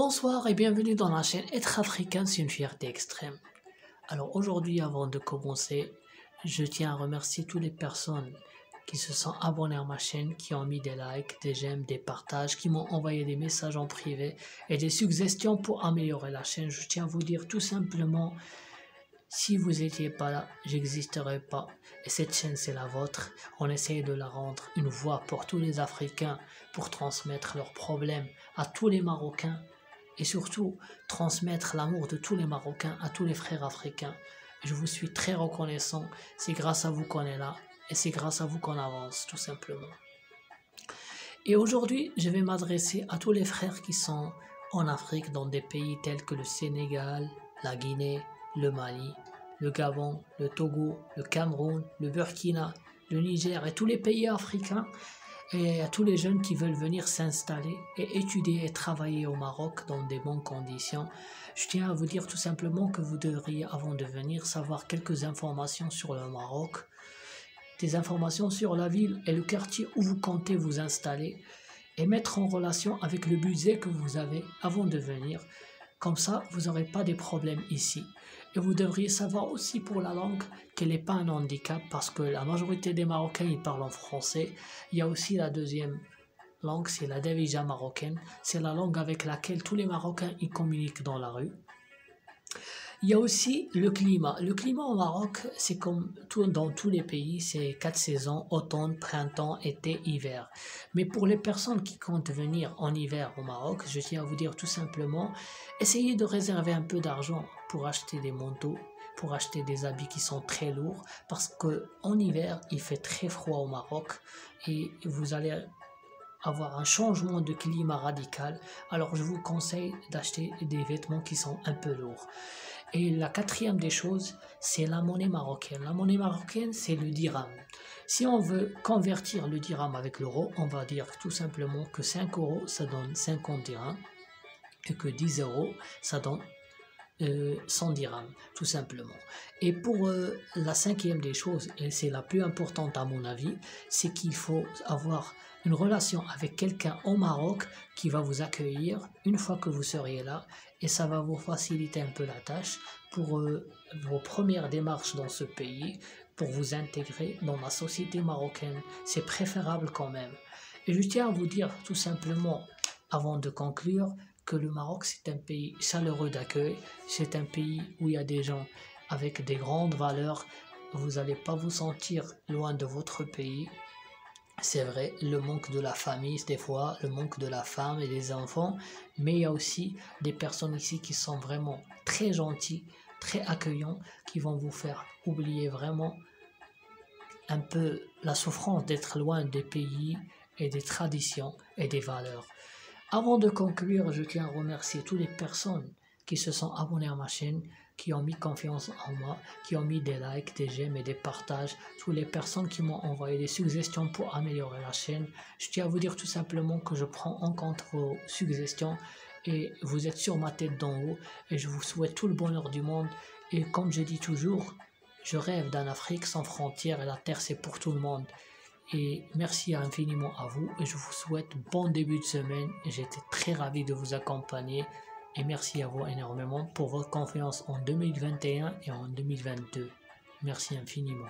Bonsoir et bienvenue dans la chaîne Être africain, c'est une fierté extrême. Alors aujourd'hui, avant de commencer, je tiens à remercier toutes les personnes qui se sont abonnées à ma chaîne, qui ont mis des likes, des j'aime, des partages, qui m'ont envoyé des messages en privé et des suggestions pour améliorer la chaîne. Je tiens à vous dire tout simplement, si vous n'étiez pas là, j'existerais pas. Et cette chaîne, c'est la vôtre. On essaye de la rendre une voix pour tous les Africains, pour transmettre leurs problèmes à tous les Marocains. Et surtout, transmettre l'amour de tous les Marocains à tous les frères africains. Je vous suis très reconnaissant. C'est grâce à vous qu'on est là. Et c'est grâce à vous qu'on avance, tout simplement. Et aujourd'hui, je vais m'adresser à tous les frères qui sont en Afrique, dans des pays tels que le Sénégal, la Guinée, le Mali, le Gabon, le Togo, le Cameroun, le Burkina, le Niger et tous les pays africains, et à tous les jeunes qui veulent venir s'installer et étudier et travailler au Maroc dans des bonnes conditions. Je tiens à vous dire tout simplement que vous devriez, avant de venir, savoir quelques informations sur le Maroc, des informations sur la ville et le quartier où vous comptez vous installer et mettre en relation avec le budget que vous avez avant de venir. Comme ça, vous n'aurez pas de problèmes ici. Et vous devriez savoir aussi pour la langue qu'elle n'est pas un handicap parce que la majorité des Marocains, ils parlent en français. Il y a aussi la deuxième langue, c'est la Darija marocaine. C'est la langue avec laquelle tous les Marocains ils communiquent dans la rue. Il y a aussi le climat. Le climat au Maroc, c'est comme dans tous les pays, c'est 4 saisons, automne, printemps, été, hiver. Mais pour les personnes qui comptent venir en hiver au Maroc, je tiens à vous dire tout simplement, essayez de réserver un peu d'argent pour acheter des manteaux, pour acheter des habits qui sont très lourds, parce qu'en hiver, il fait très froid au Maroc et vous allez avoir un changement de climat radical. Alors je vous conseille d'acheter des vêtements qui sont un peu lourds. Et la quatrième des choses, c'est la monnaie marocaine. La monnaie marocaine, c'est le dirham. Si on veut convertir le dirham avec l'euro, on va dire tout simplement que 5 euros, ça donne 50 dirhams, et que 10 euros, ça donne 100 dirhams, tout simplement. Et pour la cinquième des choses, et c'est la plus importante à mon avis, c'est qu'il faut avoir une relation avec quelqu'un au Maroc qui va vous accueillir une fois que vous seriez là, et ça va vous faciliter un peu la tâche pour vos premières démarches dans ce pays, pour vous intégrer dans la société marocaine. C'est préférable quand même. Et je tiens à vous dire tout simplement, avant de conclure, que le Maroc, c'est un pays chaleureux d'accueil, c'est un pays où il y a des gens avec des grandes valeurs, vous n'allez pas vous sentir loin de votre pays. C'est vrai, le manque de la famille, des fois, le manque de la femme et des enfants, mais il y a aussi des personnes ici qui sont vraiment très gentilles, très accueillants, qui vont vous faire oublier vraiment un peu la souffrance d'être loin des pays et des traditions et des valeurs. Avant de conclure, je tiens à remercier toutes les personnes qui se sont abonnées à ma chaîne, qui ont mis confiance en moi, qui ont mis des likes, des j'aime et des partages, toutes les personnes qui m'ont envoyé des suggestions pour améliorer la chaîne. Je tiens à vous dire tout simplement que je prends en compte vos suggestions et vous êtes sur ma tête d'en haut et je vous souhaite tout le bonheur du monde. Et comme je dis toujours, je rêve d'une Afrique sans frontières et la terre c'est pour tout le monde. Et merci infiniment à vous et je vous souhaite bon début de semaine. J'étais très ravi de vous accompagner et merci à vous énormément pour votre confiance en 2021 et en 2022. Merci infiniment.